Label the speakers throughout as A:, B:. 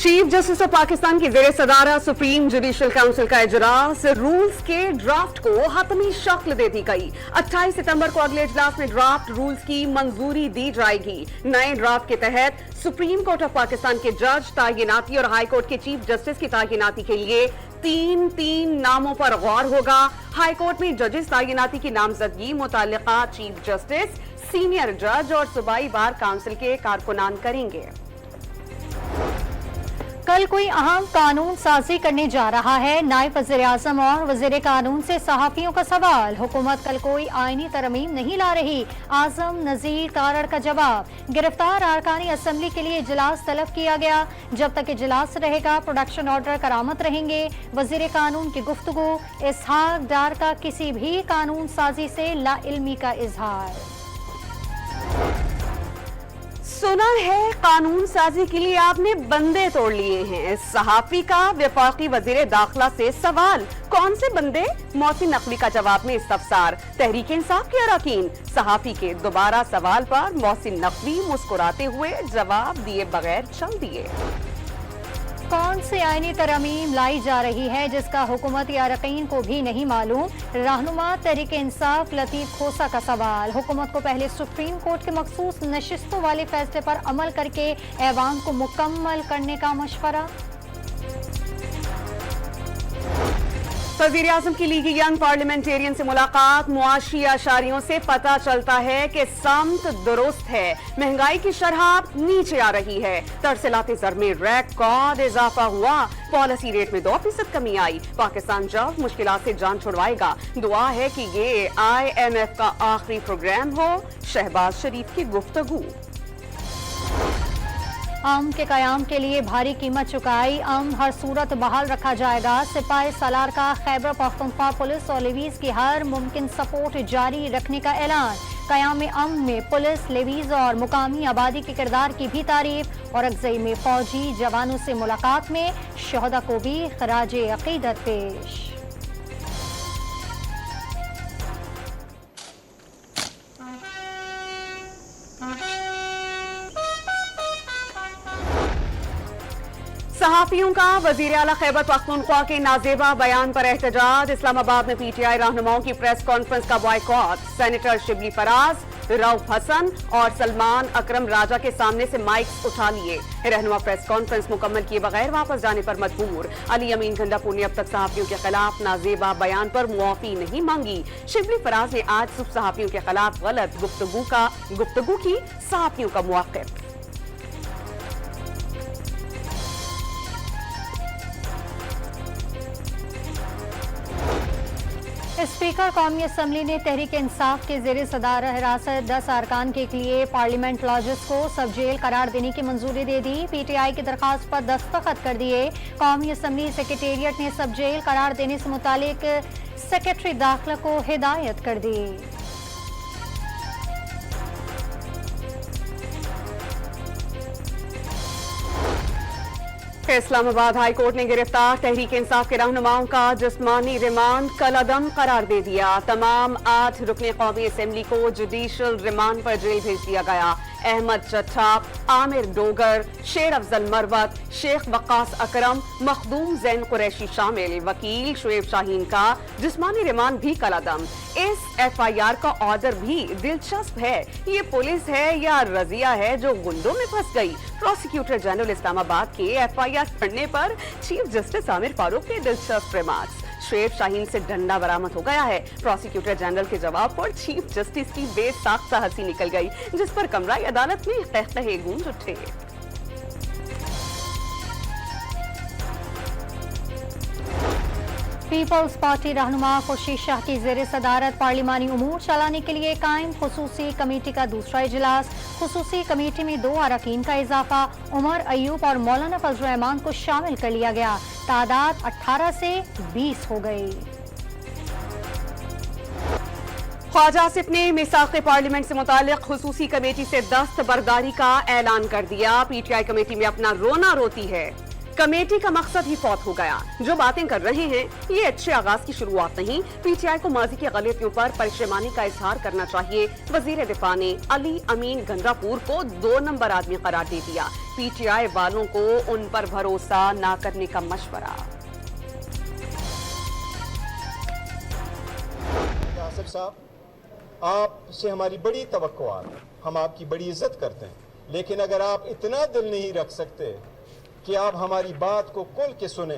A: Chief justice of Pakistan की ज़ेर सदारत सुप्रीम जुडिशल काउंसिल का इजलास, रूल्स के ड्राफ्ट को हतमी शक्ल दे दी गई। 28 सितंबर को अगले इजलास में ड्राफ्ट रूल्स की मंजूरी दी जाएगी। नए ड्राफ्ट के तहत सुप्रीम कोर्ट ऑफ पाकिस्तान के जज तायिनाती और हाई कोर्ट के चीफ जस्टिस की तायिनाती के लिए तीन नामों पर गौर होगा। हाई कोर्ट में जजेस तायिनाती की नामजदगी मुताल्लिका चीफ जस्टिस, सीनियर जज और सूबाई बार काउंसिल के कारकुनान करेंगे।
B: कल कोई अहम कानून साजी करने जा रहा है। नायब वज़ीर-ए-आज़म और वज़ीर कानून से सहाफ़ियों का सवाल, हुकूमत कल कोई आईनी तरमीम नहीं ला रही। आज़म नज़ीर तारड़ का जवाब, गिरफ्तार अरकानी असम्बली के लिए इजलास तलब किया गया। जब तक इजलास रहेगा प्रोडक्शन ऑर्डर करामत रहेंगे। वज़ीर कानून की गुफ्तगू, इसहाक डार का किसी भी कानून साजी से लाइल्मी का इजहार।
A: सुना है कानून साजी के लिए आपने बंदे तोड़ लिए हैं। सहाफी का वफाकी वजीर दाखिला से सवाल, कौन से बंदे? मोहसिन नकवी का जवाब में इस्तफसार। तहरीक इंसाफ के अरकान, सहाफी के दोबारा सवाल पर मोहसिन नकवी मुस्कुराते हुए जवाब दिए बगैर चल दिए।
B: कौन सी आईनी तरमीम लाई जा रही है जिसका हुकूमती अरकान को भी नहीं मालूम? रहनुमा तहरीक इंसाफ लतीफ खोसा का सवाल, हुकूमत को पहले सुप्रीम कोर्ट के मखसूस नशिस्तों वाले फैसले पर अमल करके ऐवान को मुकम्मल करने का मशवरा।
A: वज़ीर आज़म की लीगी यंग पार्लियामेंटेरियन से मुलाकात, मुआशी अशारियों से पता चलता है कि समत दुरुस्त है, महंगाई की शरह नीचे आ रही है। तरसलाते ज़र में रिकॉर्ड इजाफा हुआ, पॉलिसी रेट में 2% कमी आई। पाकिस्तान जल्द मुश्किलात से जान छुड़वाएगा, दुआ है कि ये IMF का आखिरी प्रोग्राम हो। शहबाज शरीफ की गुफ्तगू।
B: अमन के कयाम के लिए भारी कीमत चुकाई, अमन हर सूरत बहाल रखा जाएगा। सिपाही सालार का खैबर पख्तूनख्वा पुलिस और लेवीज की हर मुमकिन सपोर्ट जारी रखने का ऐलान। कयाम अमन में पुलिस, लेवीज और मुकामी आबादी के किरदार की भी तारीफ। और अगज़ई में फौजी जवानों से मुलाकात में शहदा को भी खराजे अकीदत पेश।
A: सहाफियों का वजीर आला खैबर पख्तूनख्वा के नाजेबा बयान पर एहतजाज। इस्लामाबाद में PTI रहनुमाओं की प्रेस कॉन्फ्रेंस का बॉयकॉट। सेनेटर शिबली फराज, रऊफ हसन और सलमान अकरम राजा के सामने से माइक्स उठा लिए। रहनुमा प्रेस कॉन्फ्रेंस मुकम्मल किए बगैर वापस जाने पर मजबूर। अली अमीन गंडापुर ने अब तक सहाफियों के खिलाफ नाजेबा बयान पर मुआफी नहीं मांगी। शिबली फराज ने आज सुबह सहाफियों के खिलाफ गलत गुफ्तगू की, सहाफियों का मुआक़िब।
B: स्पीकर कौमी असम्बली ने तहरीक इंसाफ के ज़ेर सदारत हिरासत 10 अरकान के लिए पार्लियामेंट लॉजेस को सब जेल करार देने की मंजूरी दे दी। PTI की दरखास्त पर दस्तखत कर दिए। कौमी असम्बली सेक्रेटेरिएट ने सब जेल करार देने से मुतालिक सेक्रेटरी दाखिला को हिदायत कर दी।
A: इस्लामाबाद हाई कोर्ट ने गिरफ्तार तहरीक इंसाफ के रहनुमाओं का जिस्मानी रिमांड कलअदम करार दे दिया। तमाम 8 रुकने कौमी असम्बली को जुडिशल रिमांड पर जेल भेज दिया गया। अहमद चट्टा, आमिर डोगर, शेर अफजल मरवत, शेख वक्कास अकरम, मखदूम जैन कुरैशी शामिल। वकील शुएब शाहीन का जिस्मानी रिमांड भी कलअदम। इस FIR का ऑर्डर भी दिलचस्प है। ये पुलिस है या रजिया है जो गुंडों में फंस गई? प्रोसिक्यूटर जनरल इस्लामाबाद के FIR पढ़ने पर चीफ जस्टिस आमिर फारूक के दिलचस्प रिमार्क्स। शुएब शाहीन से डंडा बरामद हो गया है। प्रोसिक्यूटर जनरल के जवाब पर चीफ जस्टिस की बेसाख्ता हंसी निकल गई, जिस पर कमराई अदालत में कहकहे गूंज उठे।
B: पीपल्स पार्टी रहनुमा खुर्शीद शाह की ज़ेर सदारत पार्लिमानी उमूर चलाने के लिए कायम खुसूसी कमेटी का दूसरा इजलास। खुसूसी कमेटी में 2 अरकान का इजाफा, उमर अयूब और मौलाना फजल रहमान को शामिल कर लिया गया। तादाद 18 से 20 हो गई।
A: ख्वाजा आसिफ ने मिसाक़ पार्लियामेंट से मुतालिक खुसूसी कमेटी से दस्तबरदारी का ऐलान कर दिया। PTI कमेटी में अपना रोना रोती है। कमेटी का मकसद ही फौत हो गया। जो बातें कर रहे हैं ये अच्छे आगाज की शुरुआत नहीं। पीटीआई को माजी की गलतियों पर परेशानी का इजहार करना चाहिए। वजीर दिफा ने अली अमीन गंगापुर को 2 नंबर आदमी करार दे दिया। पीटीआई वालों को उन पर भरोसा न करने का मशवरा।
C: आसिफ साहब, आपसे हमारी बड़ी तवक्कुआत है, हम आपकी बड़ी इज्जत करते हैं, लेकिन अगर आप इतना दिल नहीं रख सकते कि आप हमारी बात को खुल के सुने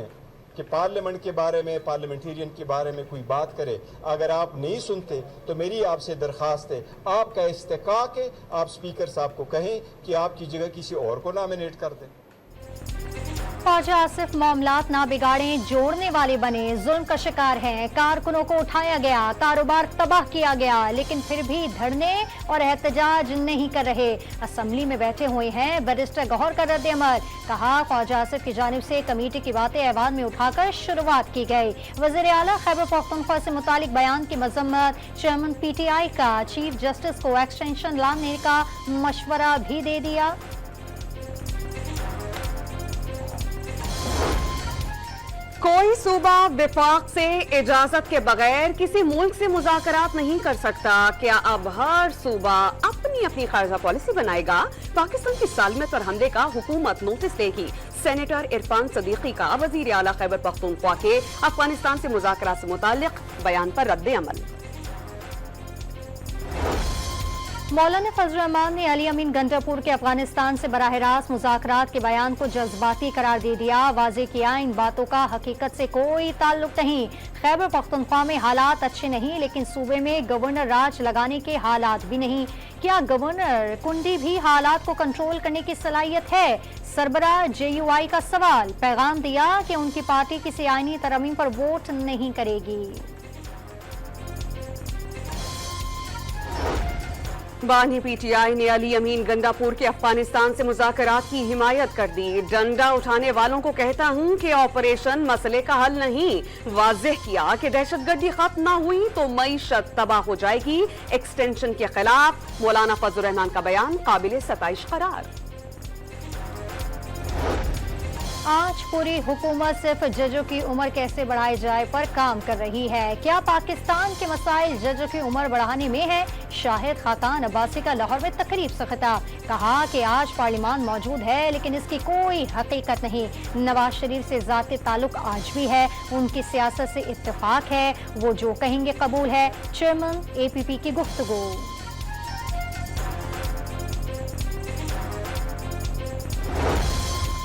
C: कि पार्लियामेंट के बारे में, पार्लियामेंटेरियन के बारे में कोई बात करे, अगर आप नहीं सुनते तो मेरी आपसे दरख्वास्त है, आपका इस्तेकाक है, आप स्पीकर साहब को कहें कि आपकी जगह किसी और को नॉमिनेट कर दें।
B: ख्वाजा आसिफ मामलात ना बिगाड़ें, जोड़ने वाले बने, जुल्म का शिकार हैं। कारकुनों को उठाया गया, कारोबार तबाह किया गया, लेकिन फिर भी धरने और एहतजाज नहीं कर रहे। असम्बली में बैठे हुए हैं बैरिस्टर गौहर का रद्द अमल। कहा ख्वाजा आसिफ की जानिब से कमेटी की बातें ऐवान में उठाकर शुरुआत की गई। वज़ीर आला खैबर पख्तूनख्वा से मुतालिक बयान की मजम्मत। चेयरमैन पीटीआई का चीफ जस्टिस को एक्सटेंशन लाने का मशवरा भी दे दिया।
A: कोई सूबा विफाक से इजाजत के बगैर किसी मुल्क से मुज़ाकरात नहीं कर सकता। क्या अब हर सूबा अपनी अपनी खारजा पॉलिसी बनाएगा? पाकिस्तान की सालमत पर हमले का हुकूमत नोटिस देगी। सेनेटर इरफान सदीकी का वजीर आला खैबर पख्तूनख्वा के अफगानिस्तान से मुज़ाकरात से मुताल्लिक बयान पर रद्द अमल।
B: मौलाना फजल रहमान ने अली अमीन गंगापुर के अफगानिस्तान से बराह रास्त मुज़ाकरात के बयान को जज्बाती करार दे दिया। वाज़ेह किया इन बातों का हकीकत से कोई ताल्लुक नहीं। खैबर पख्तूनख्वा में हालात अच्छे नहीं, लेकिन सूबे में गवर्नर राज लगाने के हालात भी नहीं। क्या गवर्नर कुंडी भी हालात को कंट्रोल करने की सलाहियत है? सरबराह JUI का सवाल। पैगाम दिया कि उनकी पार्टी किसी आईनी तरमीम पर वोट नहीं करेगी।
A: बानी पीटीआई ने अली अमीन गंगापुर के अफगानिस्तान से मुज़ाकरात की हिमायत कर दी। डंडा उठाने वालों को कहता हूं कि ऑपरेशन मसले का हल नहीं। वाज़ेह किया कि दहशतगर्दी खत्म ना हुई तो मईशत तबाह हो जाएगी। एक्सटेंशन के खिलाफ मौलाना फजल रहमान का बयान काबिल सताइश करार।
B: आज पूरी हुकूमत सिर्फ जजों की उम्र कैसे बढ़ाई जाए पर काम कर रही है। क्या पाकिस्तान के मसाइल जजों की उम्र बढ़ाने में है? शाहिद खाकान अब्बासी का लाहौर में तकरीब से खिताब। कहा कि आज पार्लियामान मौजूद है, लेकिन इसकी कोई हकीकत नहीं। नवाज शरीफ से ज़ाती ताल्लुक आज भी है, उनकी सियासत से इत्तेफाक है, वो जो कहेंगे कबूल है। चेयरमैन APP की गुफ्तगू।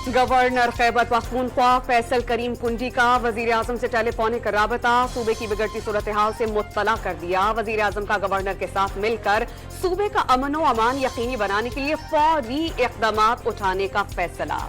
A: गवर्नर खैबर पख्तूनख्वा फैसल करीम कुंडी का वजीर आजम से टेलीफोनिक राबता। सूबे की बिगड़ती सूरत हाल से मुत्तला कर दिया। वजीर आजम का गवर्नर के साथ मिलकर सूबे का अमन व अमान यकीनी बनाने के लिए फौरी इक़दामात उठाने का फैसला।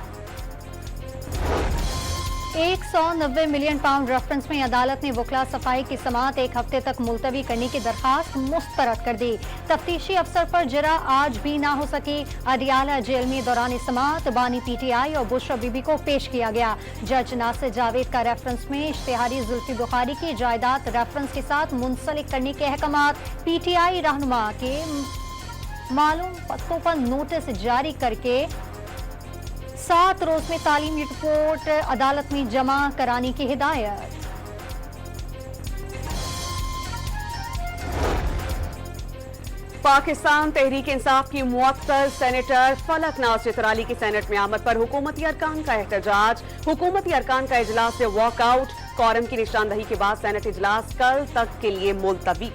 B: 190 मिलियन पाउंड रेफरेंस में अदालत ने वकला सफाई की समाअत 1 हफ्ते तक मुलतवी करने की दरखास्त मुस्तरद कर दी। तफ्तीशी अफसर पर जरा आज भी ना हो सकी। अडियाला जेल में दौरान समाअत बानी पीटीआई और बुशरा बीबी को पेश किया गया। जज नासिर जावेद का रेफरेंस में इश्तिहारी जुल्फी बुखारी की जायदाद रेफरेंस के साथ मुंसलिक करने के अहकामात। पीटीआई रहनुमा के मालूम पत्तों पर नोटिस जारी करके 7 रोज में तालीमी रिपोर्ट अदालत में जमा कराने की हिदायत।
A: पाकिस्तान तहरीक इंसाफ की मुअत्तल सेनेटर फलक नाज चित्राली की सेनेट में आमद पर हुकूमती अरकान का एहतजाज। हुकूमती अरकान का इजलास से वॉकआउट। कोरम की निशानदही के बाद सेनेट इजलास कल तक के लिए मुलतवी।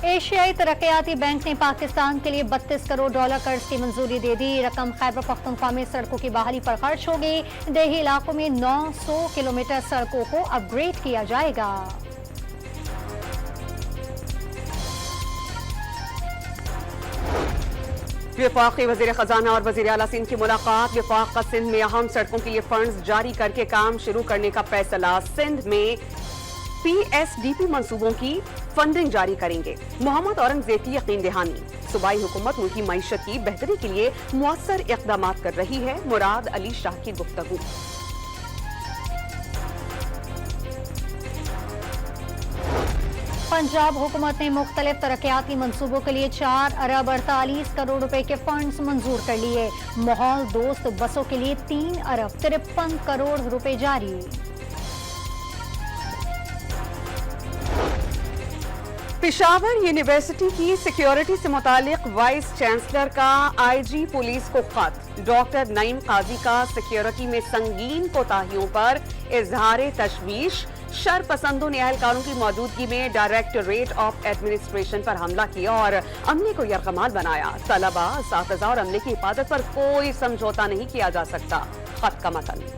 B: एशियाई तरक्याती बैंक ने पाकिस्तान के लिए $32 करोड़ कर्ज की मंजूरी दे दी। रकम खैबर पख्तूनख्वा में सड़कों की बहाली पर खर्च होगी। देही इलाकों में 900 किलोमीटर सड़कों को अपग्रेड किया जाएगा।
A: वफाकी वजीर खजाना और वजीर आला सिंध की मुलाकात। वफाक का सिंध में अहम सड़कों के लिए फंड्स जारी करके काम शुरू करने का फैसला। सिंध में PSDP मंसूबों की फंडिंग जारी करेंगे। मोहम्मद औरंगजेब की यकीन दहानी। सूबाई हुकूमत उनकी मईशत की बेहतरी के लिए मुअस्सर इक़दामात कर रही है। मुराद अली शाह की गुफ्तगू।
B: पंजाब हुकूमत ने मुख्तलिफ तरक्याती मंसूबों के लिए 4 अरब 48 करोड़ रुपए के फंड्स मंजूर कर लिए। माहौल दोस्त बसों के लिए 3 अरब 53 करोड़ रुपए जारी।
A: पेशावर यूनिवर्सिटी की सिक्योरिटी से मुतालिक वाइस चांसलर का आईजी पुलिस को खत। डॉक्टर नईम काजी का सिक्योरिटी में संगीन कोताहियों पर इजहार तशवीश। शर पसंदों ने अहलकारों की मौजूदगी में डायरेक्टोरेट ऑफ एडमिनिस्ट्रेशन पर हमला किया और अमले को यरगमाल बनाया। तलबा, असातिज़ा और अमले की हिफाजत पर कोई समझौता नहीं किया जा सकता। खत का मतन।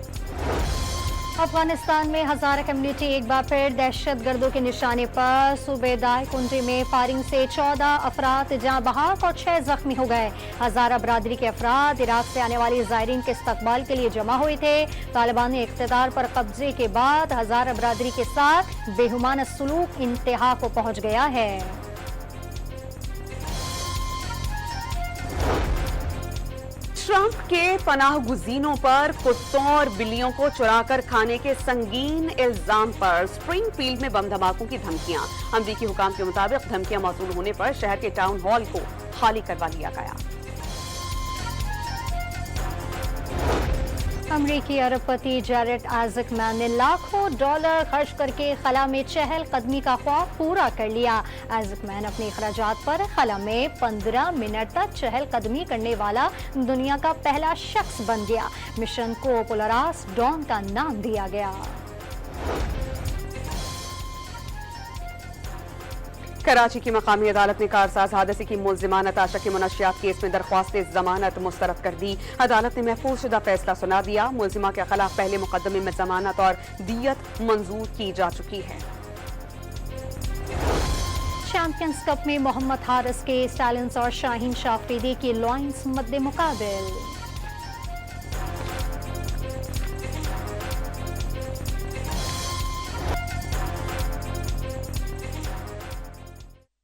B: अफगानिस्तान में हज़ारा कम्युनिटी एक बार फिर दहशत गर्दों के निशाने पर। सूबे दाई कुंजी में फायरिंग से 14 अफराद जाँ बहक और 6 जख्मी हो गए। हज़ारा बरादरी के अफराद इराक से आने वाले ज़ायरीन के इस्तकबाल के लिए जमा हुए थे। तालिबानी इक़्तिदार पर कब्जे के बाद हज़ारा बरादरी के साथ बेहुमाना सलूक इंतहा को पहुँच गया है।
A: ट्रंप के पनाह गुज़ीनों पर कुत्तों और बिल्लियों को चुराकर खाने के संगीन इल्जाम पर स्प्रिंगफील्ड में बम धमाकों की धमकियां। अमरीकी हुकाम के मुताबिक धमकियां मौसूल होने पर शहर के टाउन हॉल को खाली करवा लिया गया।
B: अमरीकी अरबपति जैरेड आइज़कमैन ने लाखों डॉलर खर्च करके खला में चहल कदमी का ख्वाब पूरा कर लिया। आइज़कमैन अपने अखराजात पर खला में 15 मिनट तक चहल कदमी करने वाला दुनिया का पहला शख्स बन गया। मिशन को पोलारस डॉन का नाम दिया गया।
A: कराची की मकामी अदालत ने कारसाज हादसे की मुल्जिमा नताशा के मुनशियात केस में दरख्वास्त जमानत मुस्तरद कर दी। अदालत ने महफूज शुदा फैसला सुना दिया। मुल्जिमा के खिलाफ पहले मुकदमे में जमानत और दियत मंजूर की जा चुकी है।
B: चैंपियंस कप में मोहम्मद हारिस के स्टालिन्स और शाहीन शाफरीदी की लॉयंस मद्दे मुकाबिल।